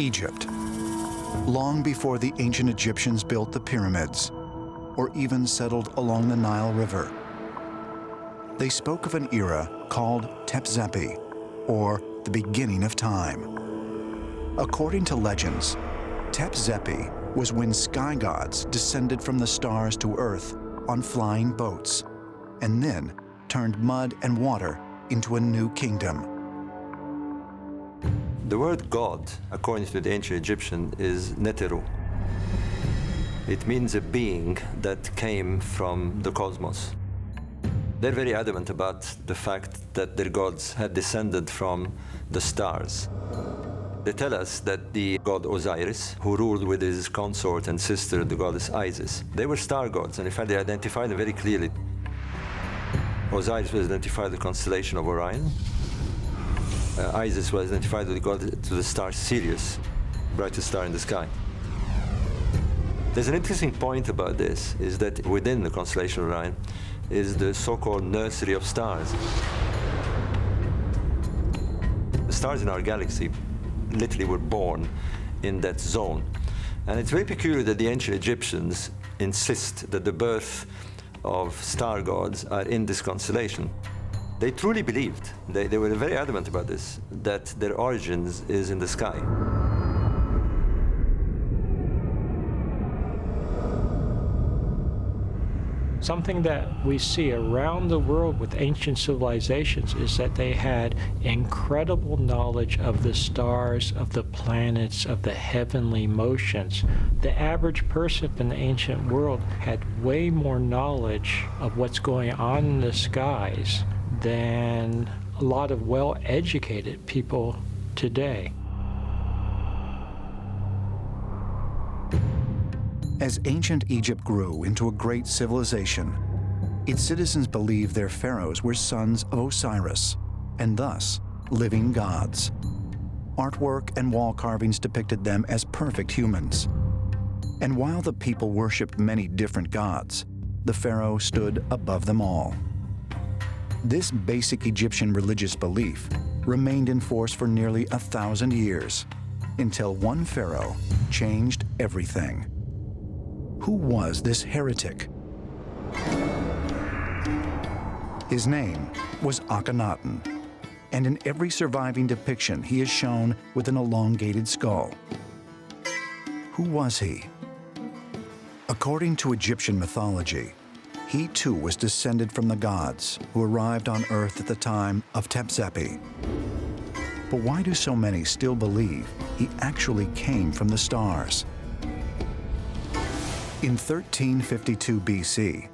Egypt. Long before the ancient Egyptians built the pyramids, or even settled along the Nile River, they spoke of an era called Tepzepi, or the beginning of time. According to legends, Tepzepi was when sky gods descended from the stars to earth on flying boats, and then turned mud and water into a new kingdom. The word God, according to the ancient Egyptian, is neteru. It means a being that came from the cosmos. They're very adamant about the fact that their gods had descended from the stars. They tell us that the god Osiris, who ruled with his consort and sister, the goddess Isis, they were star gods, and in fact they identified them very clearly. Osiris was identified with the constellation of Orion. Isis was identified with the star Sirius, brightest star in the sky. There's an interesting point about this, is that within the constellation of Orion is the so-called nursery of stars. The stars in our galaxy literally were born in that zone. And it's very peculiar that the ancient Egyptians insist that the birth of star gods are in this constellation. They truly believed, they were very adamant about this, that their origins is in the sky. Something that we see around the world with ancient civilizations is that they had incredible knowledge of the stars, of the planets, of the heavenly motions. The average person in the ancient world had way more knowledge of what's going on in the skies than a lot of well-educated people today. As ancient Egypt grew into a great civilization, its citizens believed their pharaohs were sons of Osiris, and thus living gods. Artwork and wall carvings depicted them as perfect humans. And while the people worshipped many different gods, the pharaoh stood above them all. This basic Egyptian religious belief remained in force for nearly 1,000 years, until one pharaoh changed everything. Who was this heretic? His name was Akenatan, and in every surviving depiction he is shown with an elongated skull. Who was he? According to Egyptian mythology, he too was descended from the gods who arrived on Earth at the time of Tepzepi. But why do so many still believe he actually came from the stars? In 1352 BC,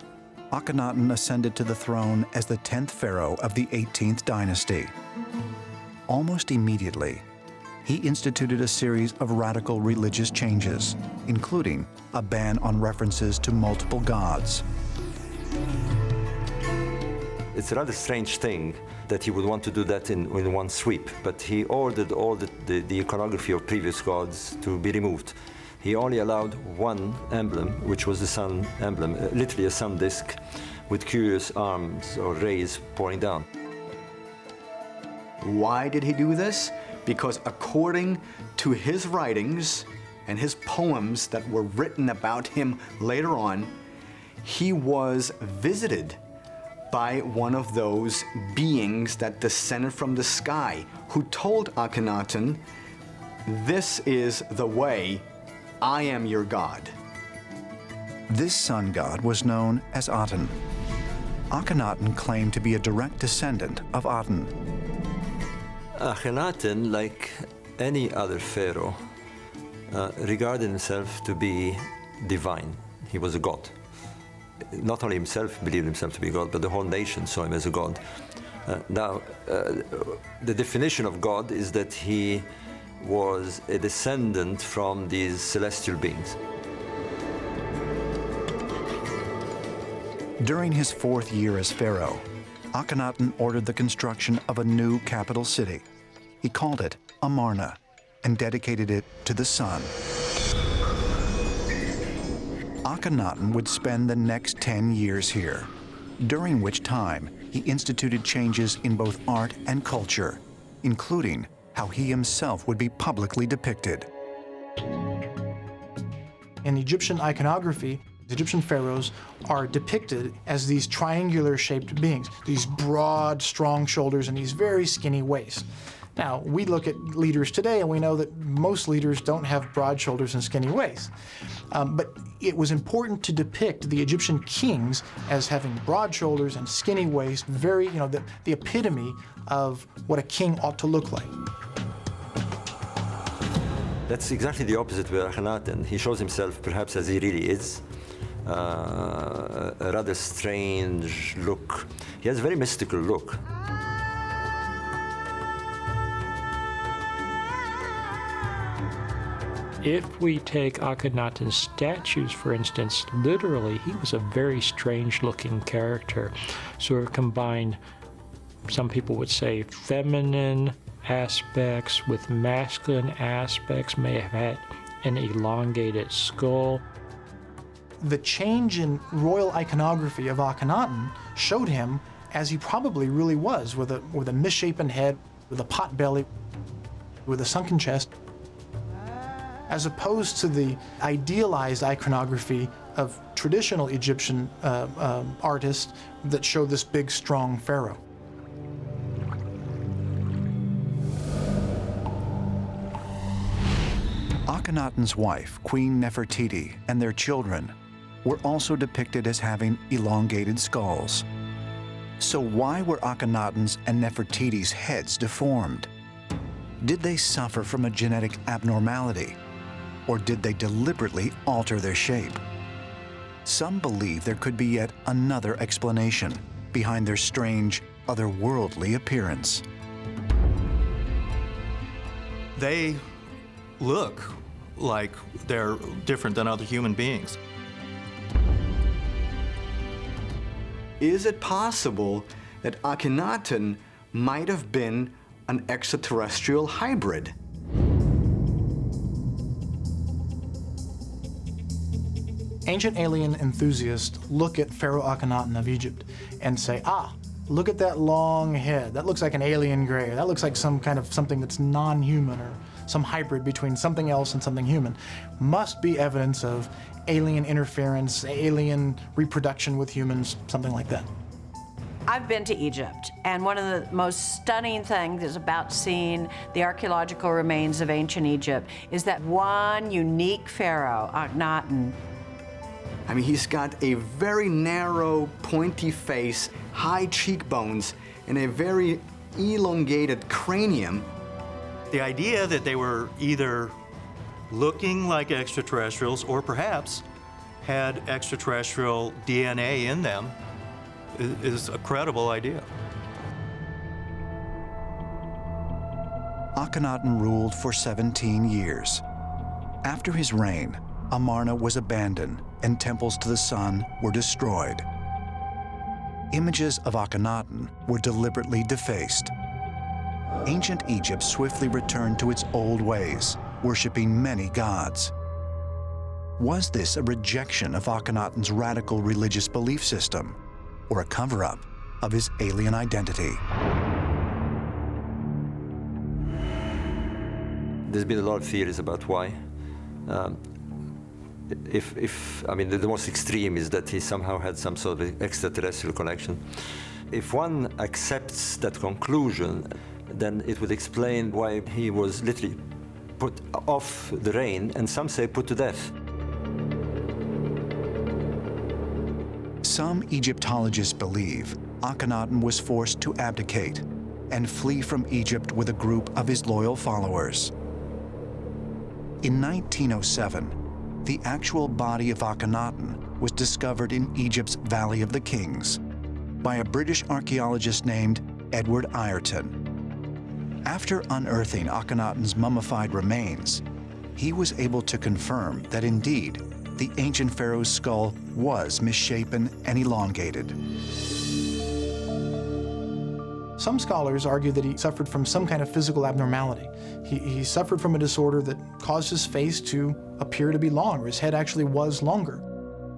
Akenatan ascended to the throne as the 10th pharaoh of the 18th dynasty. Almost immediately, he instituted a series of radical religious changes, including a ban on references to multiple gods. It's a rather strange thing that he would want to do that in one sweep, but he ordered all the iconography of previous gods to be removed. He only allowed one emblem, which was the sun emblem, literally a sun disk with curious arms or rays pouring down. Why did he do this? Because according to his writings and his poems that were written about him later on, he was visited by one of those beings that descended from the sky, who told Akenatan, "This is the way. I am your God." This sun god was known as Aten. Akenatan claimed to be a direct descendant of Aten. Akenatan, like any other pharaoh, regarded himself to be divine. He was a god. Not only himself believed himself to be God, but the whole nation saw him as a god. The definition of God is that he was a descendant from these celestial beings. During his 4th year as pharaoh, Akenatan ordered the construction of a new capital city. He called it Amarna and dedicated it to the sun. Akenatan would spend the next 10 years here, during which time he instituted changes in both art and culture, including how he himself would be publicly depicted. In Egyptian iconography, the Egyptian pharaohs are depicted as these triangular-shaped beings, these broad, strong shoulders and these very skinny waists. Now, we look at leaders today and we know that most leaders don't have broad shoulders and skinny waists. But it was important to depict the Egyptian kings as having broad shoulders and skinny waists, very, the epitome of what a king ought to look like. That's exactly the opposite with Akenatan. He shows himself perhaps as he really is. A rather strange look. He has a very mystical look. If we take Akhenaten's statues, for instance, literally, he was a very strange-looking character. Sort of combined, some people would say, feminine aspects with masculine aspects, may have had an elongated skull. The change in royal iconography of Akhenaten showed him as he probably really was, with a misshapen head, with a pot belly, with a sunken chest, as opposed to the idealized iconography of traditional Egyptian artists that show this big, strong pharaoh. Akhenaten's wife, Queen Nefertiti, and their children were also depicted as having elongated skulls. So why were Akhenaten's and Nefertiti's heads deformed? Did they suffer from a genetic abnormality? Or did they deliberately alter their shape? Some believe there could be yet another explanation behind their strange, otherworldly appearance. They look like they're different than other human beings. Is it possible that Akenatan might have been an extraterrestrial hybrid? Ancient alien enthusiasts look at Pharaoh Akhenaten of Egypt and say, look at that long head. That looks like an alien gray. That looks like some kind of something that's non-human, or some hybrid between something else and something human. Must be evidence of alien interference, alien reproduction with humans, something like that. I've been to Egypt, and one of the most stunning things about seeing the archaeological remains of ancient Egypt is that one unique pharaoh, Akhenaten. I mean, he's got a very narrow, pointy face, high cheekbones, and a very elongated cranium. The idea that they were either looking like extraterrestrials or perhaps had extraterrestrial DNA in them is a credible idea. Akhenaten ruled for 17 years. After his reign, Amarna was abandoned and temples to the sun were destroyed. Images of Akhenaten were deliberately defaced. Ancient Egypt swiftly returned to its old ways, worshiping many gods. Was this a rejection of Akhenaten's radical religious belief system, or a cover-up of his alien identity? There's been a lot of theories about why. The most extreme is that he somehow had some sort of extraterrestrial connection. If one accepts that conclusion, then it would explain why he was literally put off the reign, and some say put to death. Some Egyptologists believe Akhenaten was forced to abdicate and flee from Egypt with a group of his loyal followers. In 1907, the actual body of Akenatan was discovered in Egypt's Valley of the Kings by a British archaeologist named Edward Ireton. After unearthing Akhenaten's mummified remains, he was able to confirm that indeed the ancient pharaoh's skull was misshapen and elongated. Some scholars argue that he suffered from some kind of physical abnormality. He suffered from a disorder that caused his face to appear to be long, or his head actually was longer.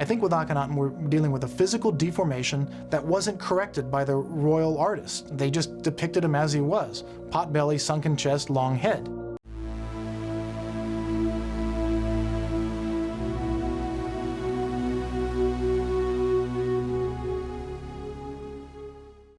I think with Akenatan, we're dealing with a physical deformation that wasn't corrected by the royal artists. They just depicted him as he was: pot belly, sunken chest, long head.